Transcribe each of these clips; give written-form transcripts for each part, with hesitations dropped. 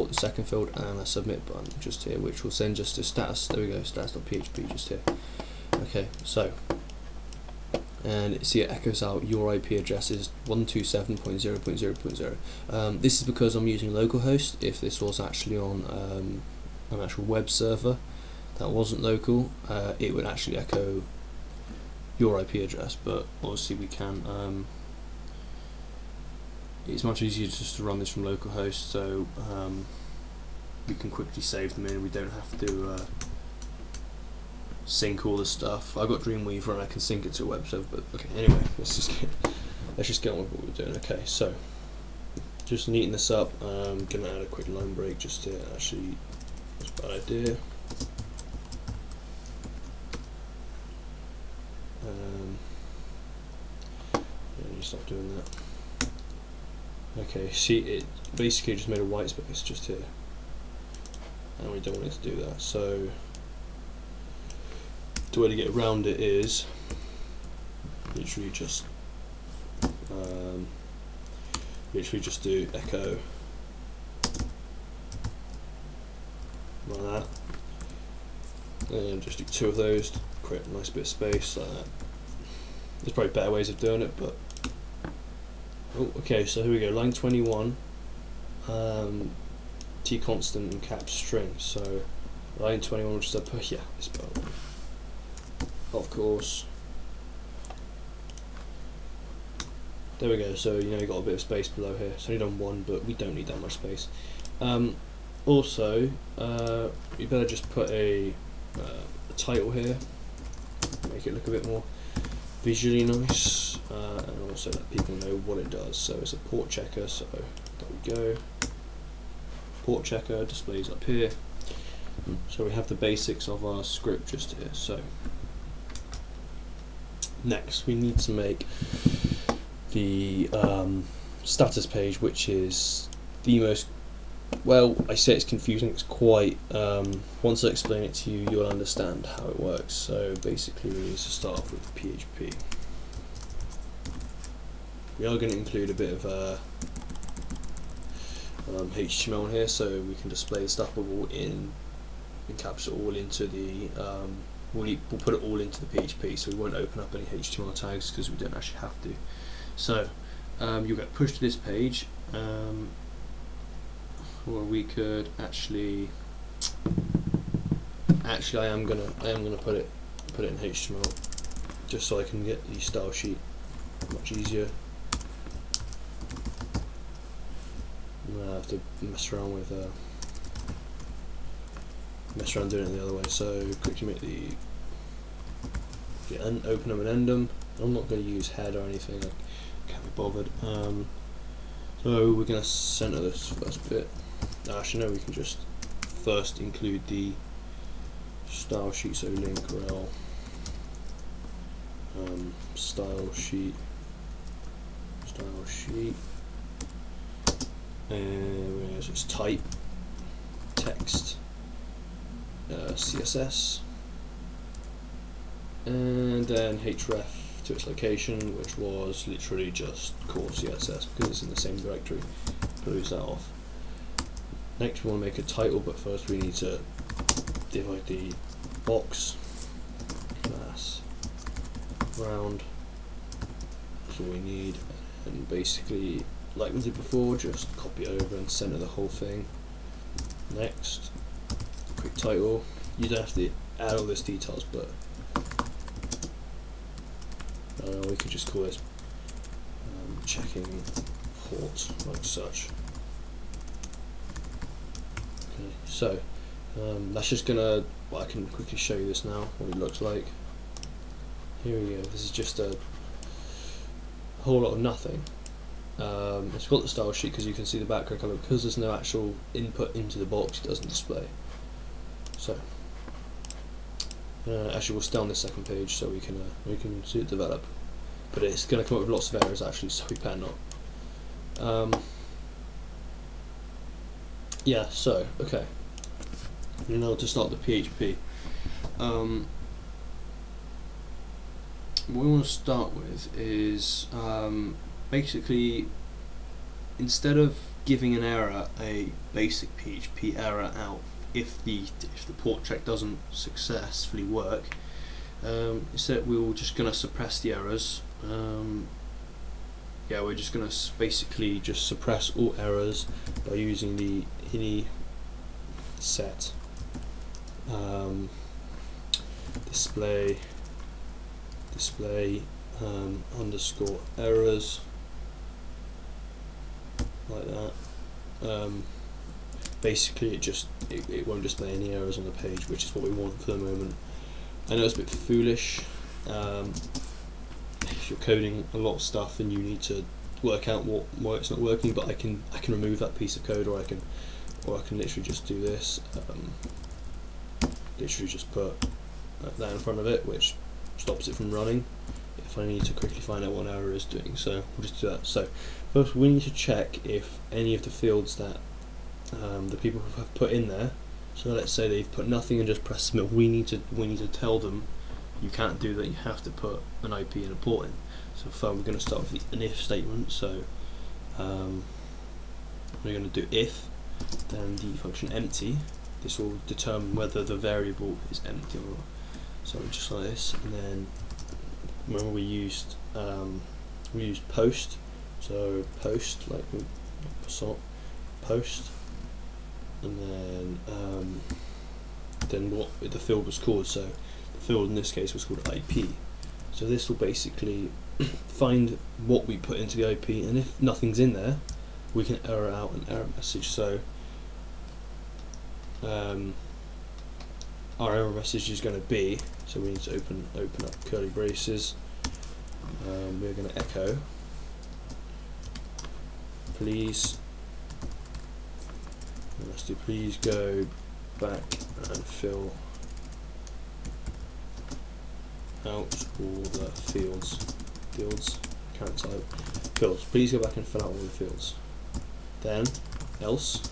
the second field and a submit button just here, which will send just to status. There we go, status.php just here. Okay, so, and see it echoes out your IP address is 127.0.0.0. This is because I'm using localhost. If this was actually on an actual web server that wasn't local, it would actually echo your IP address, but obviously we can. It's much easier just to run this from localhost, so we can quickly save them in. We don't have to sync all the stuff. I've got Dreamweaver and I can sync it to a web server, but okay. Anyway, let's just get on with what we're doing. Okay, so just neaten this up. I'm gonna add a quick line break just to actually. That's a bad idea. Yeah, stop doing that. Okay, see, it basically just made a white space just here, and we don't want it to do that. So the way to get around it is literally just do echo like that, and just do 2 of those to create a nice bit of space like that. There's probably better ways of doing it, but oh, okay, so here we go, line 21, T constant and caps string. So line 21, which is up, yeah, it's better. Of course. There we go, so you got a bit of space below here. It's only done 1, but we don't need that much space. Also, you better just put a title here, make it look a bit more visually nice, and also let people know what it does. So it's a port checker, so there we go. Port checker displays up here. So we have the basics of our script just here. So next we need to make the status page, which is the most, well, I say it's confusing, it's quite, once I explain it to you, you'll understand how it works. So basically we need to start off with PHP. We are going to include a bit of HTML here, so we can display the stuff, but we'll encapsulate all into the, we'll put it all into the PHP, so we won't open up any HTML tags because we don't actually have to. So you'll get pushed to this page, or we could actually I am gonna put it in HTML just so I can get the style sheet much easier. I have to mess around doing it the other way. So quickly make open them and end them. I'm not going to use head or anything. I can't be bothered. So we're going to center this first bit. Actually, no, we can just first include the style sheet. So link rel style sheet, and it's type text CSS, and then href to its location, which was literally just core CSS because it's in the same directory. Close that off. Next we want to make a title, but first we need to divide the box class round. That's all we need, and basically, like we did before, just copy it over and center the whole thing. Next, quick title. You don't have to add all these details, but we could just call this checking port, like such. Okay, so that's just gonna. Well, I can quickly show you this now, what it looks like. Here we go. This is just a whole lot of nothing. It's got the style sheet because you can see the background color. Because there's no actual input into the box, it doesn't display. So actually we'll stay on this second page so we can see it develop, but it's going to come up with lots of errors actually, so we better not. Yeah, so okay, you know, to start the PHP, what we want to start with is basically, instead of giving an error, a basic PHP error out if the port check doesn't successfully work. So we're just going to suppress the errors. Yeah, we're just going to basically just suppress all errors by using the ini set display underscore errors, like that. Basically it won't display any errors on the page, which is what we want for the moment. I know it's a bit foolish. If you're coding a lot of stuff and you need to work out why it's not working, but I can remove that piece of code, or I can literally just do this. Literally just put that in front of it, which stops it from running if I need to quickly find out what an error is doing. So we'll just do that. So first we need to check if any of the fields that the people have put in there. So let's say they've put nothing and just press submit. We need to tell them you can't do that. You have to put an IP and a port in. So we're going to start with an if statement. So we're going to do if, then the function empty. This will determine whether the variable is empty or not. So just like this, and then remember we used post. So post, like post, and then what the field was called. So the field in this case was called IP. So this will basically find what we put into the IP, and if nothing's in there, we can error out an error message. So our error message is going to be, so we need to open up curly braces. We're going to echo, please go back and fill out all the fields, can't type, fields, please go back and fill out all the fields. Then else,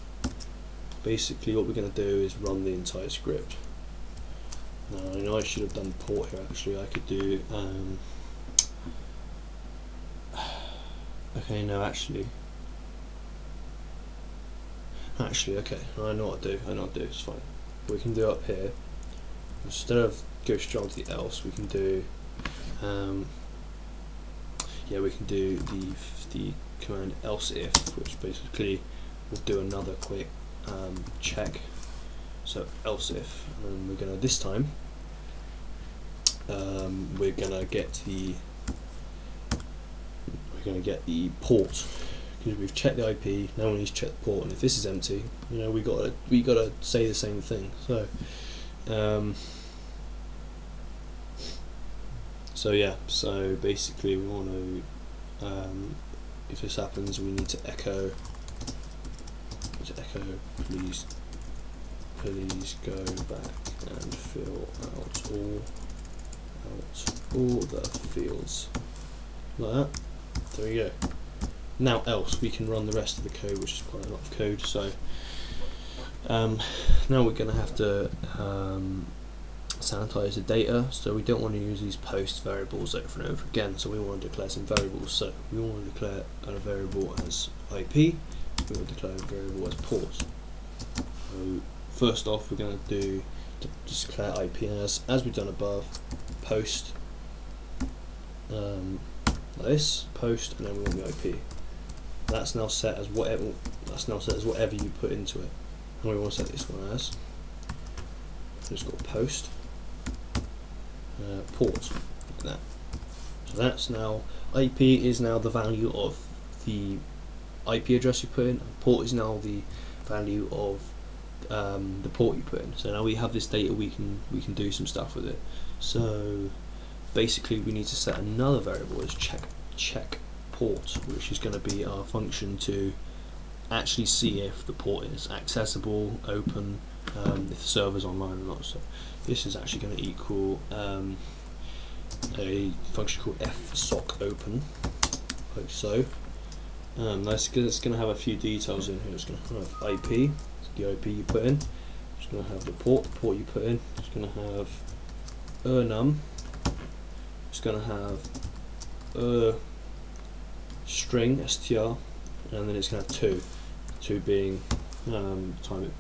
basically what we're going to do is run the entire script. Now I know I should have done port here. Actually I could do okay, no, actually okay, I know what to do, it's fine. We can do up here, instead of go straight to the else, we can do yeah, we can do the command else if, which basically will do another quick check. So else if, and we're gonna this time we're gonna get the port, because we've checked the IP. Now we need to check the port, and if this is empty, you know, we gotta say the same thing. So so yeah, so basically we want to if this happens, we need to echo please go back and fill out all the fields, like that. There we go. Now else, we can run the rest of the code, which is quite a lot of code. So now we're going to have to sanitize the data, so we don't want to use these post variables over and over again, so we want to declare some variables. So we want to declare a variable as IP, we want to declare a variable as port. So first off, we're going to declare IP as we've done above, post, like this, post, and then we want the IP. That's now set as whatever you put into it, and we want to set this one as, just got post port, like that. So that's now, IP is now the value of the IP address you put in, and port is now the value of the port you put in. So now we have this data, we can do some stuff with it. So basically we need to set another variable as check port, which is going to be our function to actually see if the port is accessible, open, if the server's online or not. So this is actually going to equal a function called fsoc_open, like so. It's going to have a few details in here. It's going to have IP, the IP you put in. It's going to have the port you put in. It's going to have num. It's going to have string str, and then it's going to have 2. 2 being time it